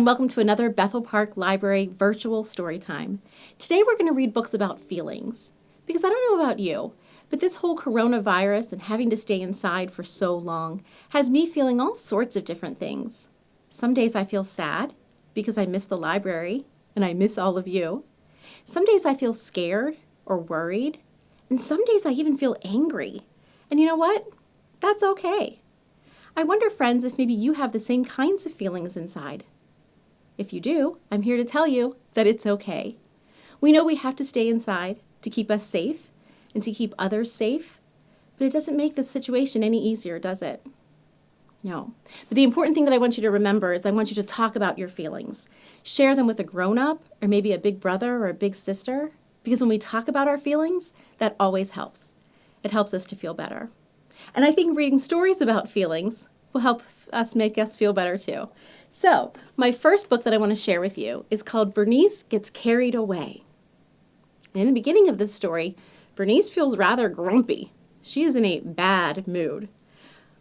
welcome to another Bethel Park Library virtual story time. Today we're going to read books about feelings. Because I don't know about you, but this whole coronavirus and having to stay inside for so long has me feeling all sorts of different things. Some days I feel sad because I miss the library and I miss all of you. Some days I feel scared or worried, and some days I even feel angry. And you know what? That's okay. I wonder, friends, if maybe you have the same kinds of feelings inside. If you do, I'm here to tell you that it's okay. We know we have to stay inside to keep us safe and to keep others safe, but it doesn't make the situation any easier, does it? No. But the important thing that I want you to remember is I want you to talk about your feelings. Share them with a grown-up or maybe a big brother or a big sister, because when we talk about our feelings, that always helps. It helps us to feel better. And I think reading stories about feelings will help us make us feel better too. So, my first book that I want to share with you is called Bernice Gets Carried Away. And in the beginning of this story, Bernice feels rather grumpy. She is in a bad mood.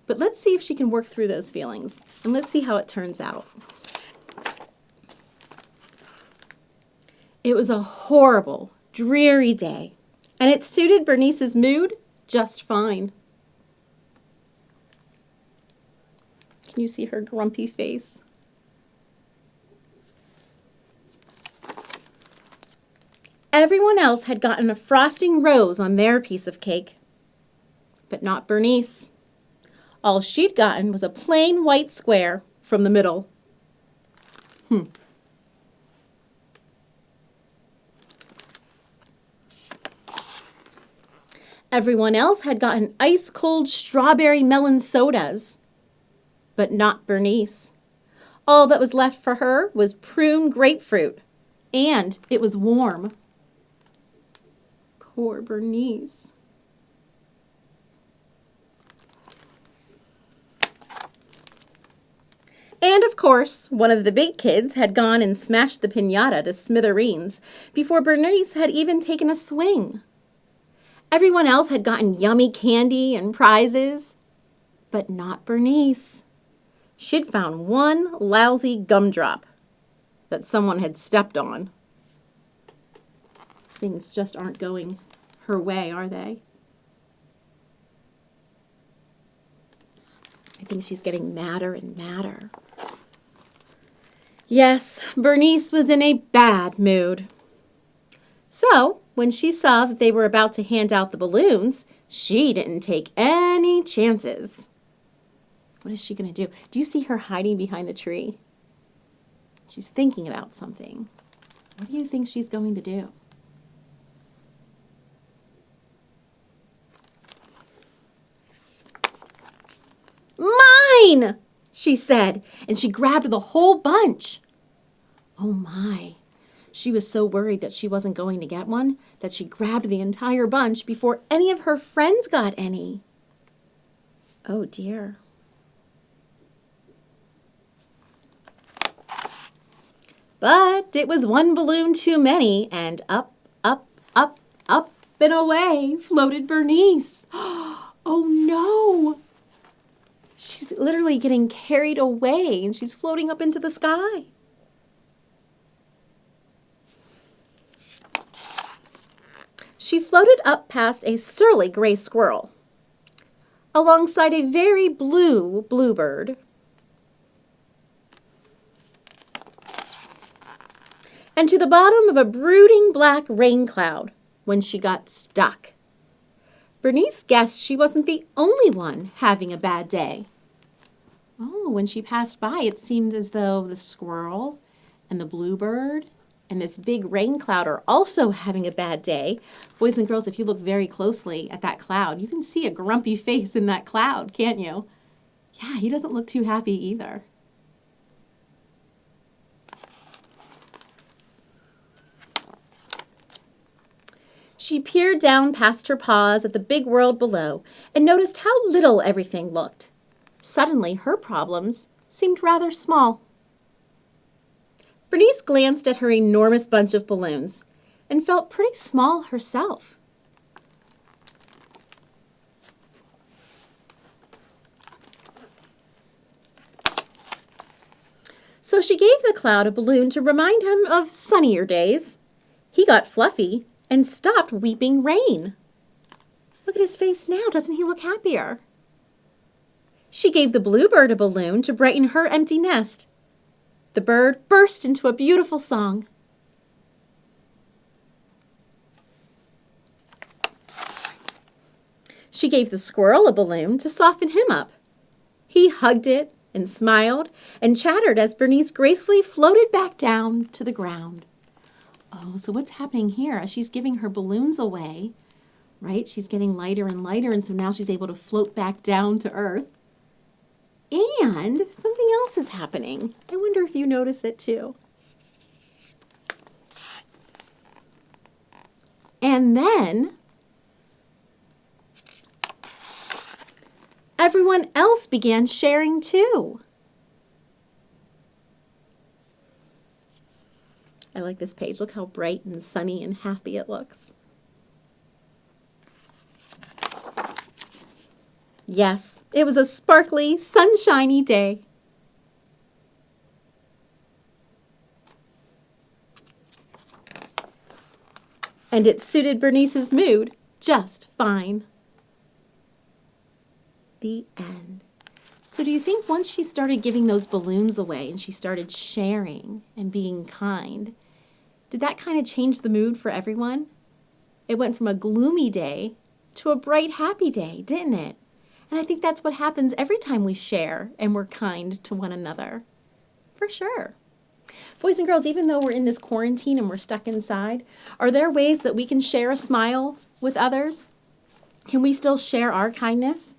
But let's see if she can work through those feelings, and let's see how it turns out. It was a horrible, dreary day, and it suited Bernice's mood just fine. Can you see her grumpy face? Everyone else had gotten a frosting rose on their piece of cake, but not Bernice. All she'd gotten was a plain white square from the middle. Everyone else had gotten ice-cold strawberry melon sodas, but not Bernice. All that was left for her was prune grapefruit, and it was warm. Poor Bernice. And of course, one of the big kids had gone and smashed the piñata to smithereens before Bernice had even taken a swing. Everyone else had gotten yummy candy and prizes, but not Bernice. She'd found one lousy gumdrop that someone had stepped on. Things just aren't going her way, are they? I think she's getting madder and madder. Yes, Bernice was in a bad mood. So, when she saw that they were about to hand out the balloons, she didn't take any chances. What is she going to do? Do you see her hiding behind the tree? She's thinking about something. What do you think she's going to do? Mine! She said, and she grabbed the whole bunch. Oh my. She was so worried that she wasn't going to get one that she grabbed the entire bunch before any of her friends got any. Oh dear. But it was one balloon too many, and up, up, up, up and away floated Bernice. Oh no! She's literally getting carried away, and she's floating up into the sky. She floated up past a surly gray squirrel, alongside a very blue bluebird, and to the bottom of a brooding black rain cloud when she got stuck. Bernice guessed she wasn't the only one having a bad day. Oh, when she passed by, it seemed as though the squirrel and the bluebird and this big rain cloud are also having a bad day. Boys and girls, if you look very closely at that cloud, you can see a grumpy face in that cloud, can't you? Yeah, he doesn't look too happy either. She peered down past her paws at the big world below and noticed how little everything looked. Suddenly, her problems seemed rather small. Bernice glanced at her enormous bunch of balloons and felt pretty small herself. So she gave the cloud a balloon to remind him of sunnier days. He got fluffy and stopped weeping rain. Look at his face now. Doesn't he look happier? She gave the bluebird a balloon to brighten her empty nest. The bird burst into a beautiful song. She gave the squirrel a balloon to soften him up. He hugged it and smiled and chattered as Bernice gracefully floated back down to the ground. Oh, so what's happening here? As she's giving her balloons away, right? She's getting lighter and lighter, and so now she's able to float back down to earth. And something else is happening. I wonder if you notice it too. And then everyone else began sharing too. I like this page. Look how bright and sunny and happy it looks. Yes, it was a sparkly, sunshiny day. And it suited Bernice's mood just fine. The end. So do you think once she started giving those balloons away and she started sharing and being kind, did that kind of change the mood for everyone? It went from a gloomy day to a bright, happy day, didn't it? And I think that's what happens every time we share and we're kind to one another. For sure. Boys and girls, even though we're in this quarantine and we're stuck inside, are there ways that we can share a smile with others? Can we still share our kindness?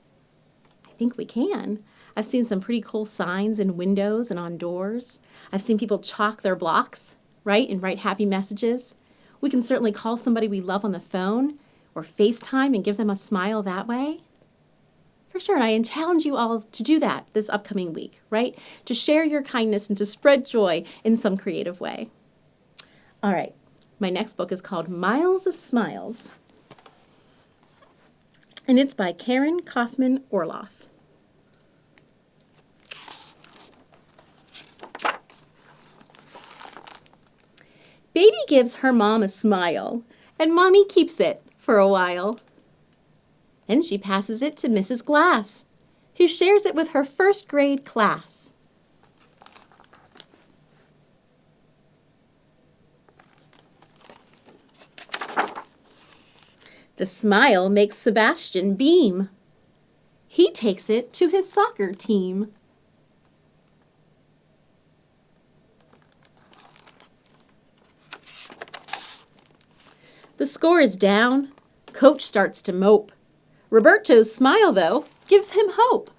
I think we can. I've seen some pretty cool signs in windows and on doors. I've seen people chalk their blocks, right, and write happy messages. We can certainly call somebody we love on the phone or FaceTime and give them a smile that way. For sure, and I challenge you all to do that this upcoming week, right? To share your kindness and to spread joy in some creative way. All right, my next book is called Miles of Smiles, and it's by Karen Kaufman Orloff. Baby gives her mom a smile, and Mommy keeps it for a while. Then she passes it to Mrs. Glass, who shares it with her first grade class. The smile makes Sebastian beam. He takes it to his soccer team. The score is down. Coach starts to mope. Roberto's smile, though, gives him hope.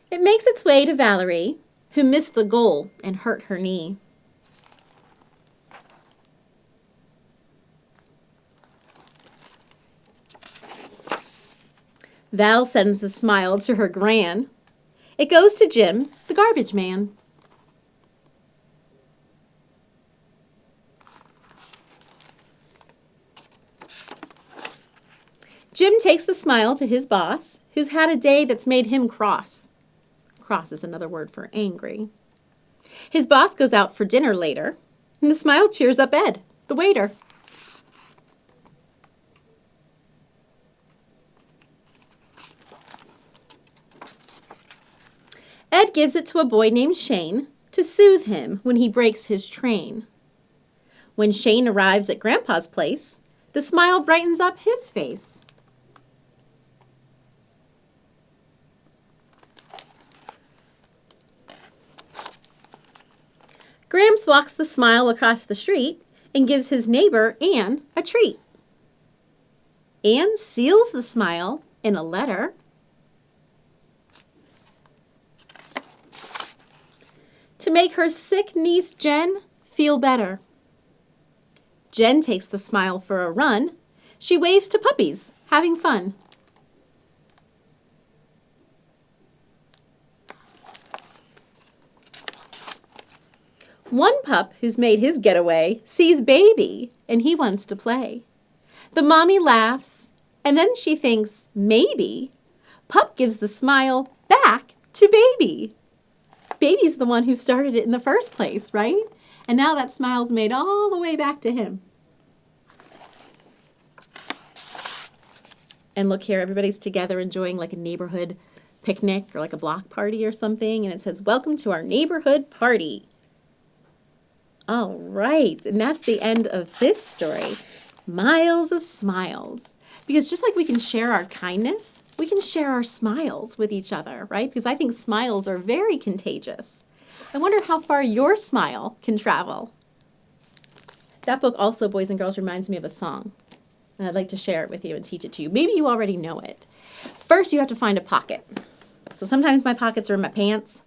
It makes its way to Valerie, who missed the goal and hurt her knee. Val sends the smile to her gran. It goes to Jim, the garbage man. Jim takes the smile to his boss, who's had a day that's made him cross. Cross is another word for angry. His boss goes out for dinner later, and the smile cheers up Ed, the waiter. Ed gives it to a boy named Shane to soothe him when he breaks his train. When Shane arrives at Grandpa's place, the smile brightens up his face. Gramps walks the smile across the street and gives his neighbor, Ann, a treat. Ann seals the smile in a letter. To make her sick niece, Jen, feel better. Jen takes the smile for a run. She waves to puppies, having fun. One pup who's made his getaway sees Baby, and he wants to play. The mommy laughs, And then she thinks, maybe Pup gives the smile back to Baby. Baby's the one who started it in the first place, right? And now that smile's made all the way back to him. And look here, everybody's together enjoying like a neighborhood picnic or like a block party or something. And it says, welcome to our neighborhood party. All right. And that's the end of this story. Miles of Smiles. Because just like we can share our kindness, we can share our smiles with each other, right? Because I think smiles are very contagious. I wonder how far your smile can travel. That book also, boys and girls, reminds me of a song. And I'd like to share it with you and teach it to you. Maybe you already know it. First, you have to find a pocket. So sometimes my pockets are in my pants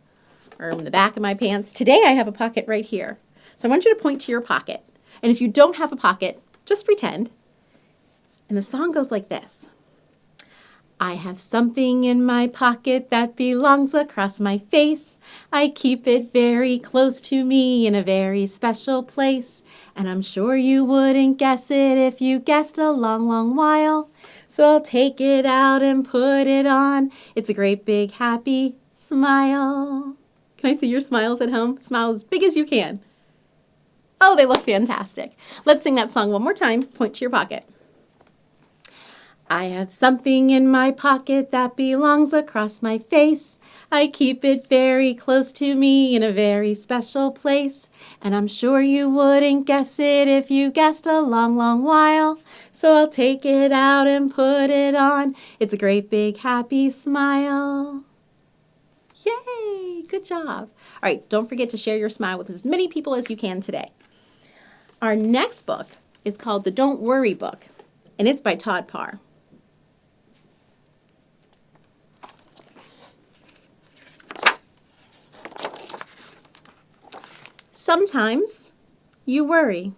or in the back of my pants. Today, I have a pocket right here. So I want you to point to your pocket. And if you don't have a pocket, just pretend. And the song goes like this. I have something in my pocket that belongs across my face. I keep it very close to me in a very special place. And I'm sure you wouldn't guess it if you guessed a long, long while. So I'll take it out and put it on. It's a great big happy smile. Can I see your smiles at home? Smile as big as you can. Oh, they look fantastic. Let's sing that song one more time. Point to your pocket. I have something in my pocket that belongs across my face. I keep it very close to me in a very special place. And I'm sure you wouldn't guess it if you guessed a long, long while. So I'll take it out and put it on. It's a great big happy smile. Yay! Good job. All right, don't forget to share your smile with as many people as you can today. Our next book is called the Don't Worry book, and it's by Todd Parr. Sometimes you worry.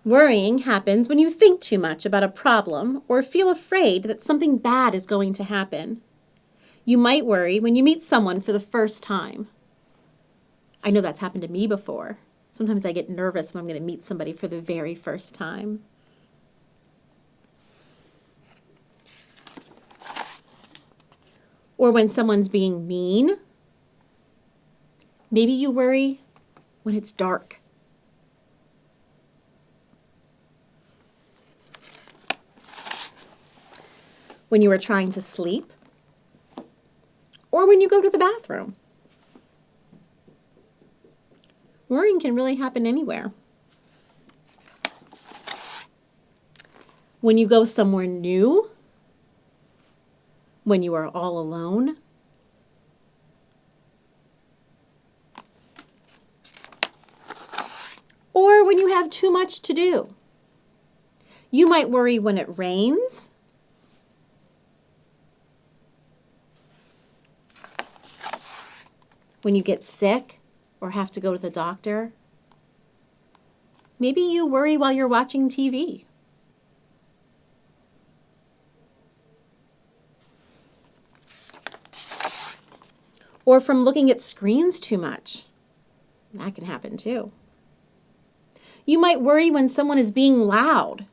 Worrying happens when you think too much about a problem or feel afraid that something bad is going to happen. You might worry when you meet someone for the first time. I know that's happened to me before. Sometimes I get nervous when I'm going to meet somebody for the very first time. Or when someone's being mean. Maybe you worry when it's dark. When you are trying to sleep. Or when you go to the bathroom. Worrying can really happen anywhere. When you go somewhere new. When you are all alone. Or when you have too much to do. You might worry when it rains. When you get sick or have to go to the doctor. Maybe you worry while you're watching TV. Or from looking at screens too much. That can happen too. You might worry when someone is being loud.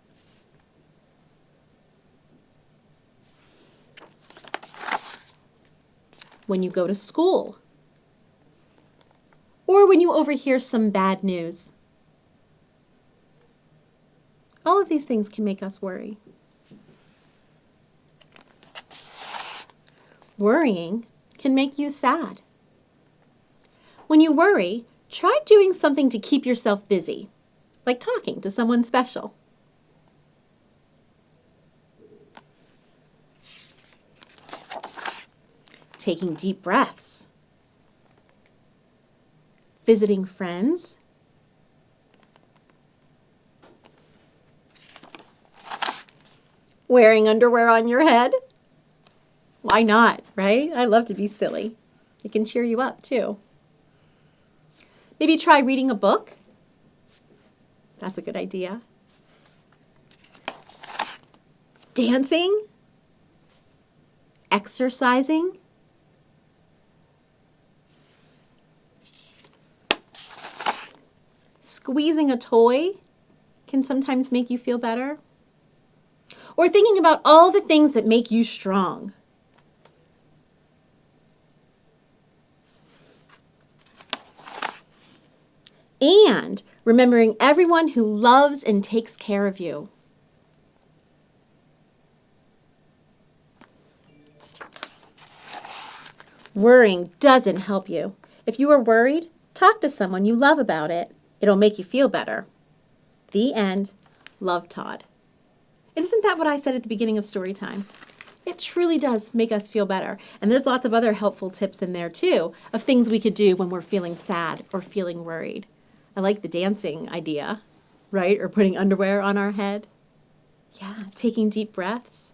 When you go to school. Or when you overhear some bad news. All of these things can make us worry. Worrying can make you sad. When you worry, try doing something to keep yourself busy, like talking to someone special. Taking deep breaths. Visiting friends. Wearing underwear on your head. Why not, right? I love to be silly. It can cheer you up too. Maybe try reading a book. That's a good idea. Dancing. Exercising. squeezing a toy can sometimes make you feel better. Or thinking about all the things that make you strong. And remembering everyone who loves and takes care of you. Worrying doesn't help you. If you are worried, talk to someone you love about it. It'll make you feel better. The end. Love, Todd. And isn't that what I said at the beginning of story time? It truly does make us feel better. And there's lots of other helpful tips in there too, of things we could do when we're feeling sad or feeling worried. I like the dancing idea, right? Or putting underwear on our head. Yeah, taking deep breaths.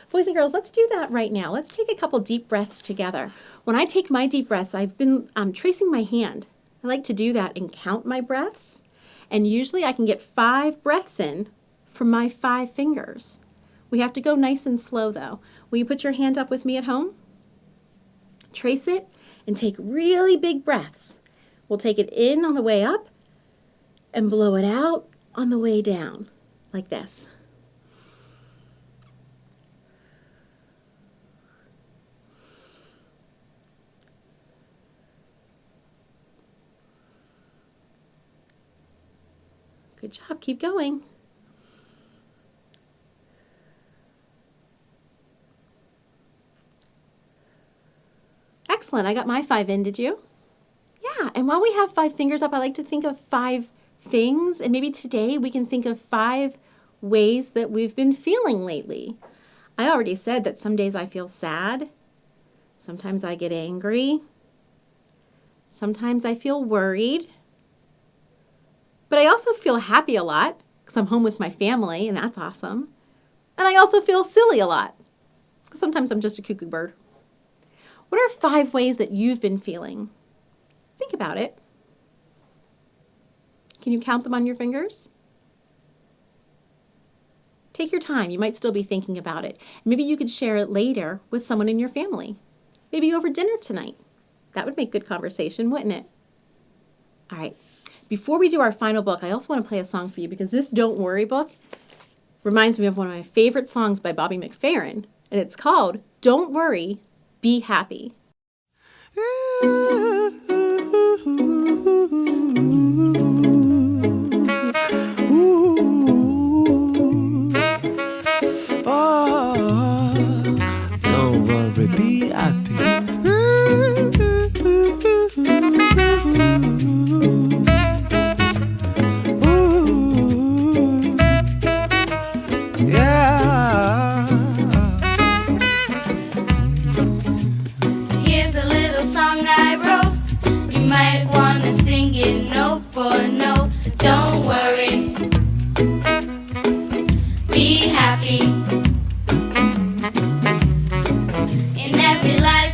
Boys and girls, let's do that right now. Let's take a couple deep breaths together. When I take my deep breaths, I've been tracing my hand. I like to do that and count my breaths. And usually I can get 5 breaths in from my 5 fingers. We have to go nice and slow though. Will you put your hand up with me at home? Trace it and take really big breaths. We'll take it in on the way up and blow it out on the way down, like this. Good job, keep going. Excellent, I got my 5 in, did you? Yeah, and while we have 5 fingers up, I like to think of 5 things, and maybe today we can think of 5 ways that we've been feeling lately. I already said that some days I feel sad, sometimes I get angry, sometimes I feel worried, but I also feel happy a lot because I'm home with my family and that's awesome. And I also feel silly a lot because sometimes I'm just a cuckoo bird. What are 5 ways that you've been feeling? Think about it. Can you count them on your fingers? Take your time. You might still be thinking about it. Maybe you could share it later with someone in your family. Maybe over dinner tonight. That would make good conversation, wouldn't it? All right. Before we do our final book, I also want to play a song for you because this Don't Worry book reminds me of one of my favorite songs by Bobby McFerrin, and it's called Don't Worry, Be Happy. Don't worry, be happy. Yeah. Here's a little song I wrote. You might want to sing it note for note. Don't worry, be happy. In every life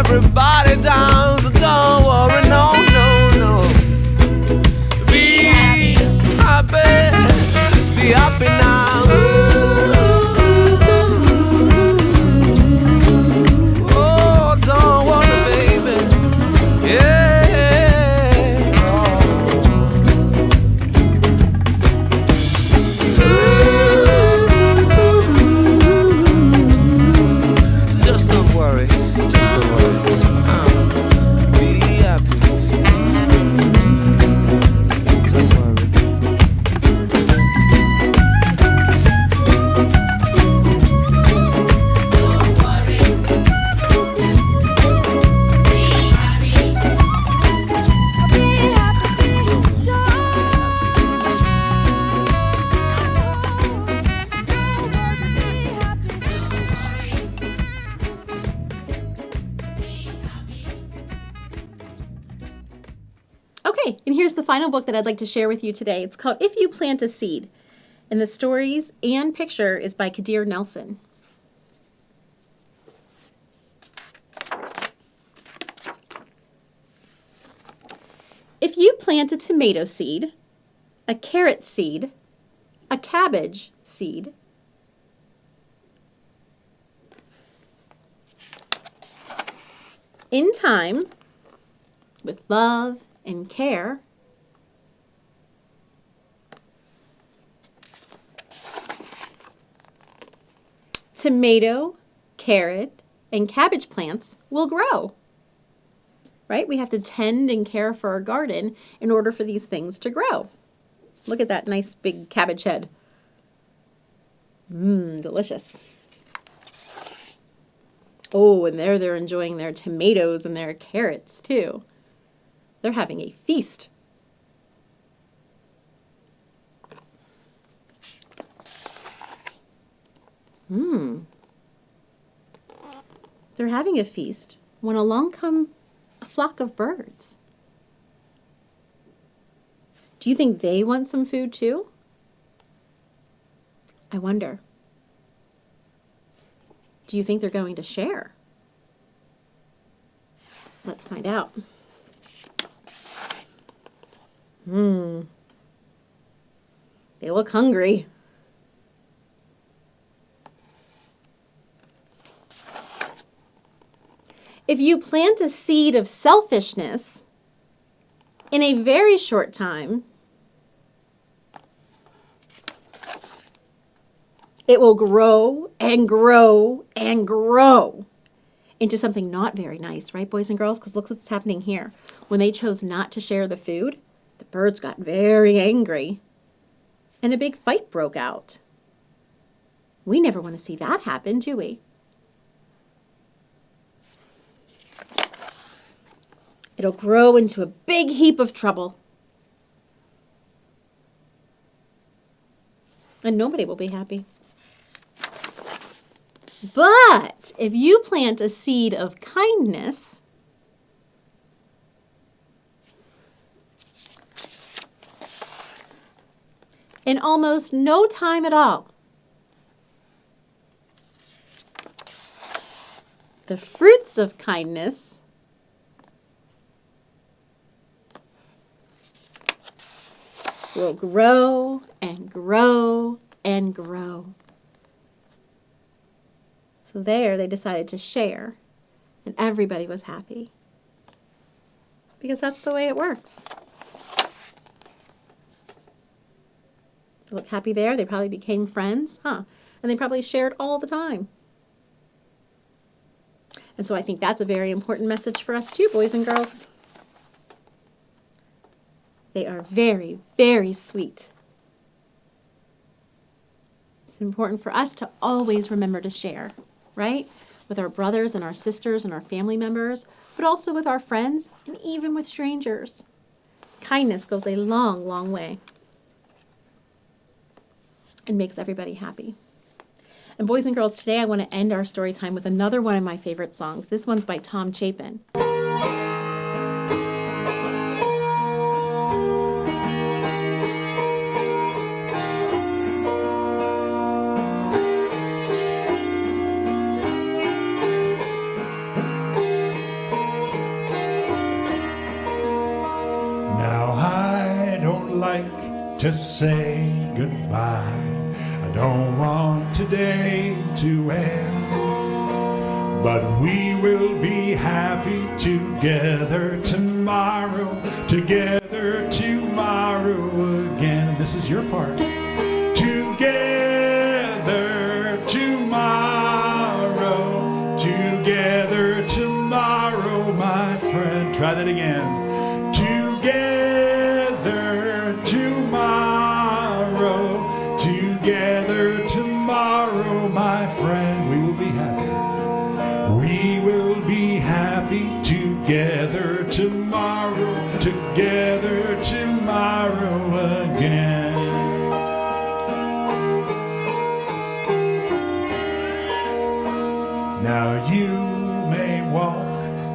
everybody down, so don't worry, no, no, no. Be happy, be happy now. Oh, don't worry, baby. Yeah. So just don't worry, just don't worry. Be happy. Don't worry. Okay, and here's the final book that I'd like to share with you today. It's called If You Plant a Seed, and the stories and picture is by Kadir Nelson. If you plant a tomato seed, a carrot seed, a cabbage seed, in time, with love and care, tomato, carrot, and cabbage plants will grow. Right? We have to tend and care for our garden in order for these things to grow. Look at that nice big cabbage head. Delicious. Oh, and there they're enjoying their tomatoes and their carrots too. They're having a feast. They're having a feast when along come a flock of birds. Do you think they want some food too? I wonder. Do you think they're going to share? Let's find out. They look hungry. If you plant a seed of selfishness, in a very short time, it will grow and grow and grow into something not very nice, right, boys and girls? Because look what's happening here. When they chose not to share the food, the birds got very angry, and a big fight broke out. We never want to see that happen, do we? It'll grow into a big heap of trouble. And nobody will be happy. But if you plant a seed of kindness, in almost no time at all, the fruits of kindness will grow and grow and grow. So there they decided to share, and everybody was happy. Because that's the way it works. They look happy there. They probably became friends, And they probably shared all the time. And so I think that's a very important message for us too, boys and girls. They are very, very sweet. It's important for us to always remember to share, right? With our brothers and our sisters and our family members, but also with our friends and even with strangers. Kindness goes a long, long way and makes everybody happy. And boys and girls, today I want to end our story time with another one of my favorite songs. This one's by Tom Chapin. like to say goodbye. I don't want today to end, but we will be happy together tomorrow again. And this is your part. Together tomorrow, my friend. Try that again. Together tomorrow, my friend. We will be happy. We will be happy together tomorrow again. Now you may walk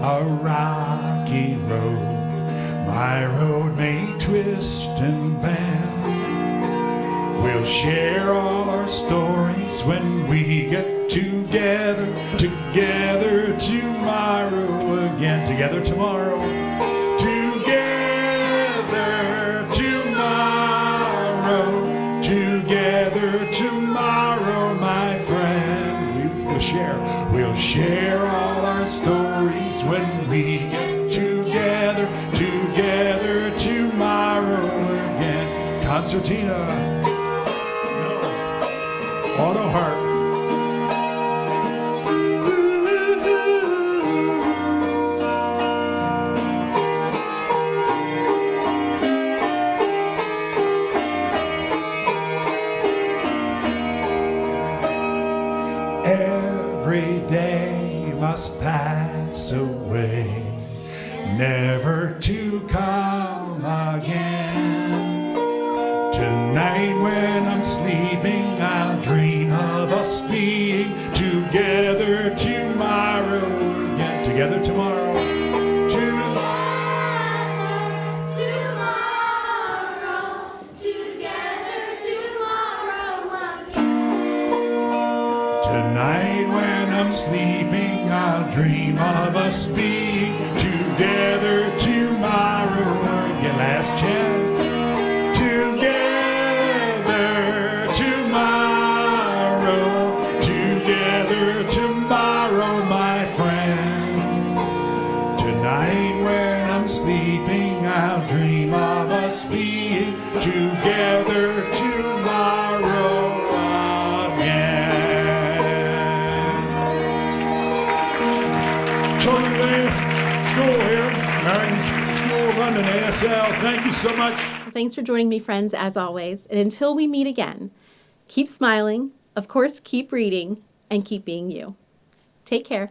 a rocky road, my road may twist and bend. We'll share all our stories when we get together tomorrow again. Together tomorrow, my friend. We'll share all our stories when we get together tomorrow again. Concertina. Auto harp. Every day must pass away, never to come again. Tonight when I'm sleeping, I'll dream of us being together tomorrow again. Together tomorrow. Tonight when I'm sleeping, I'll dream of us being together tomorrow again. Last chance. Together tomorrow, my friend. Tonight when I'm sleeping, I'll dream of us being together tomorrow again. Children's School here, American School of London, ASL. Thank you so much. Well, thanks for joining me, friends, as always. And until we meet again, keep smiling, of course, keep reading, and keep being you. Take care.